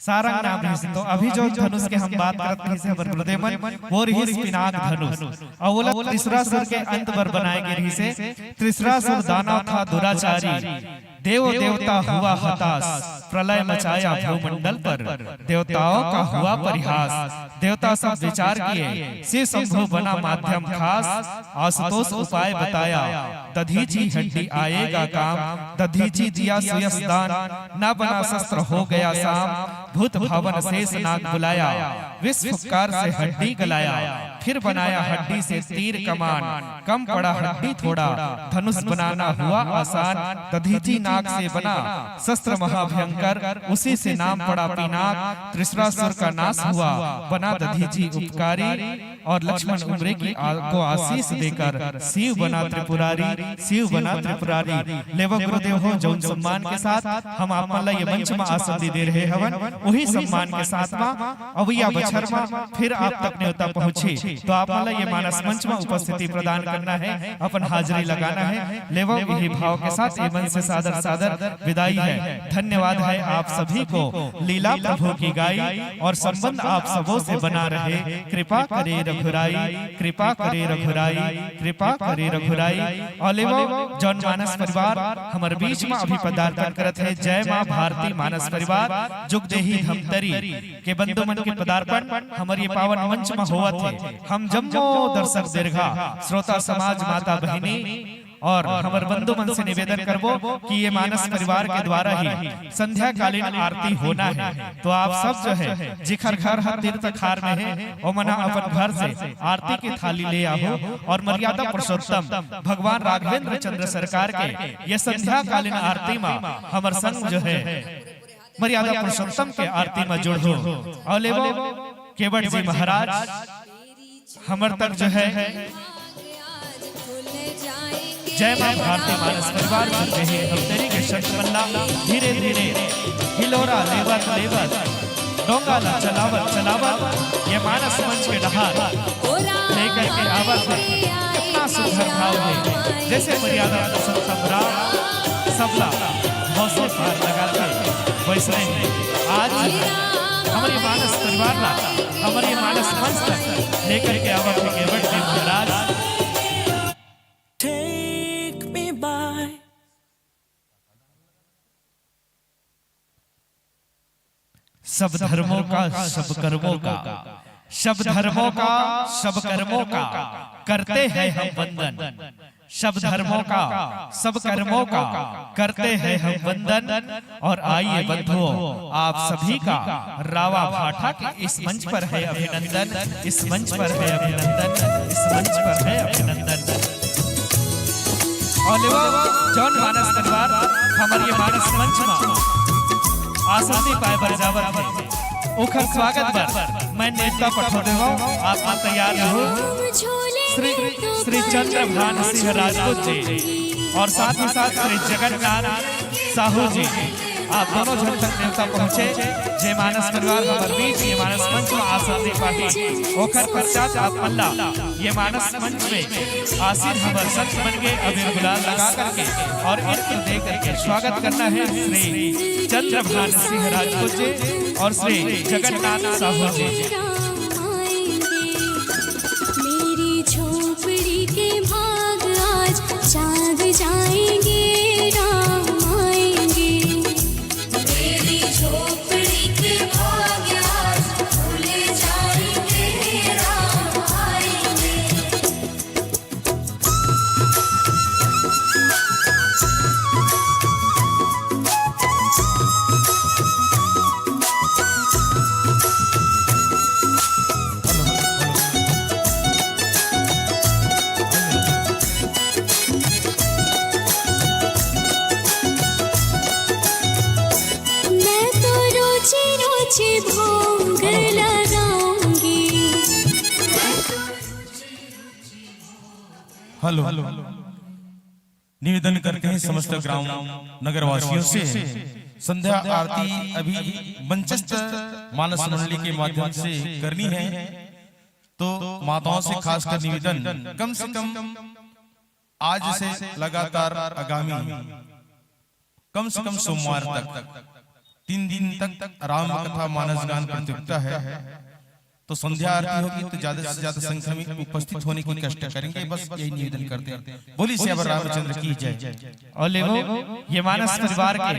सारंग नाम रही। तो अभी जो धनुष के हम बात करते हैं से गुरुदेवन वो रही पिनाक धनुष। और वो त्रिसुरासुर के अंत पर बनाए गए रही से। त्रिसुरासुर दानव था दुराचारी, देव देवता हुआ हताश, प्रलय मचाया भूमंडल पर, देवताओं का हुआ परिहास। देवता सब विचार किए, शिव शंभु बना माध्यम खास, आशुतोष उपाय बताया, दधीची हड्डी आएगा काम, दधीची दिया सुयस दान, न बना शस्त्र हो गया शाम, भूत भवन शेष नाग बुलाया, विश्व फुफकार से हड्डी गलाया, फिर बनाया हड्डी से तीर कमान, कम पड़ा हड्डी थोड़ा, धनुष बनाना हुआ आसान, दधीची नाग से बना शस्त्र महाभयंकर, उसी से नाम पड़ा पिनाक, त्रिसुरासुर का नाश हुआ बना दधीची उपकारी, और लक्ष्मण उमरे की को आशीष देकर शिव बना त्रिपुरारी, शिव बना त्रिपुरारी। लेवो गुरुदेव हो जो सम्मान के साथ हम आप मन ये मंच में आसन दे रहे हवन, वही सम्मान के साथ में अवैया बछर में फिर आप तक न्योता पहुंचे तो आप मन ये मानस मंच में उपस्थिति प्रदान करना है, अपन हाजिरी लगाना है। लेवो यही भाव के साथ ये मंच से सादर सादर विदाई है। धन्यवाद है आप सभी को। लीला प्रभु की गाई और संबंध आप सबों से बना रहे, कृपा करे रघुराई, कृपा करे रघुराई, कृपा करे रघुराई। और लेवो जौन मानस परिवार हमारे बीच में अभी पदार्पण करत है, जय मां भारती मानस परिवार जुगदेही धमतरी के बंधु मन के पदार्पण हमारे पावन मंच में होवत है। हम जम्मो दर्शक दीर्घा श्रोता समाज माता बहिनी और हमारे बंधु मन से निवेदन करबो कि ये मानस परिवार के द्वारा ही संध्या कालीन आरती होना है। तो आप सब जो है जिखर घर हर तीर्थ खार में है वो मना अपन घर से आरती की थाली ले आओ और मर्यादा पुरुषोत्तम भगवान राघवेंद्र चंद्र सरकार के ये संध्या कालीन आरती में हमार संग जो है मर्यादा पुरुषोत्तम के आरती में जुड़ हो और लेवो केवट जी महाराज हमर तक जो है जय मां भारती मानस परिवार करते हैं हम तेरी के शंखमल्ला धीरे धीरे हिलोरा लेवत लेवत डोंगाला चलावत चलावत ये मानस मंच के डहार लेकर के आवत है। कितना सुंदर भाव है जैसे मर्यादा पुरुषोत्तम राम सबला हौसले पार लगाते वैसे आज हमारे मानस परिवार ला हमारे मानस मंच तक लेकर के आवत है केवट जी महाराज। सब धर्मों का सब कर्मों का सब धर्मों का सब कर्मों का करते हैं हम वंदन। सब धर्मों का सब कर्मों का करते हैं हम वंदन। और आइए बंधुओं आप सभी का रावा भाटा के इस मंच पर है अभिनंदन, इस मंच पर है अभिनंदन, इस मंच पर है अभिनंदन। और जौन मानस परिवार हमारे ये मानस मंच में आसंदी पाए बरजावत है उखर स्वागत पर मैं नेता पठो देवा आप तैयार हो। श्री चंद्रभान सिंह राजपूत जी और साथ ही साथ श्री जगन्नाथ साहू जी आप दोनों जन तक नेता पहुंचे। जय मानस परिवार हमारे बीच ये मानस मंच में आसन दे पाही ओखर पश्चात आप मल्ला ये मानस मंच में आसीन हमारे संत बन के अबीर गुलाल लगा करके और इनको दे करके स्वागत करना है श्री चंद्रभान सिंह राजपूत जी और श्री जगन्नाथ साहू जी। मेरी झोपड़ी के भाग आज जाग जाएंगे राम आएंगे। मेरी झोपड़ी के भाग आज खुल जाएंगे राम आएंगे। भोग लगाऊंगी। हेलो निवेदन करते हैं समस्त ग्राम नगर वासियों से संध्या आरती अभी मंचस्थ मानस मंडली के माध्यम से करनी है। तो माताओं से खासकर निवेदन कम से कम आज से लगातार आगामी कम से कम सोमवार तक 3 दिन तक राम कथा मानस गान प्रतियोगिता है। तो संध्या आरती होगी तो ज्यादा से ज्यादा संख्या में उपस्थित होने की कष्ट करेंगे, बस यही निवेदन करते हैं। बोली श्री रामचंद्र की जय। और ये मानस परिवार के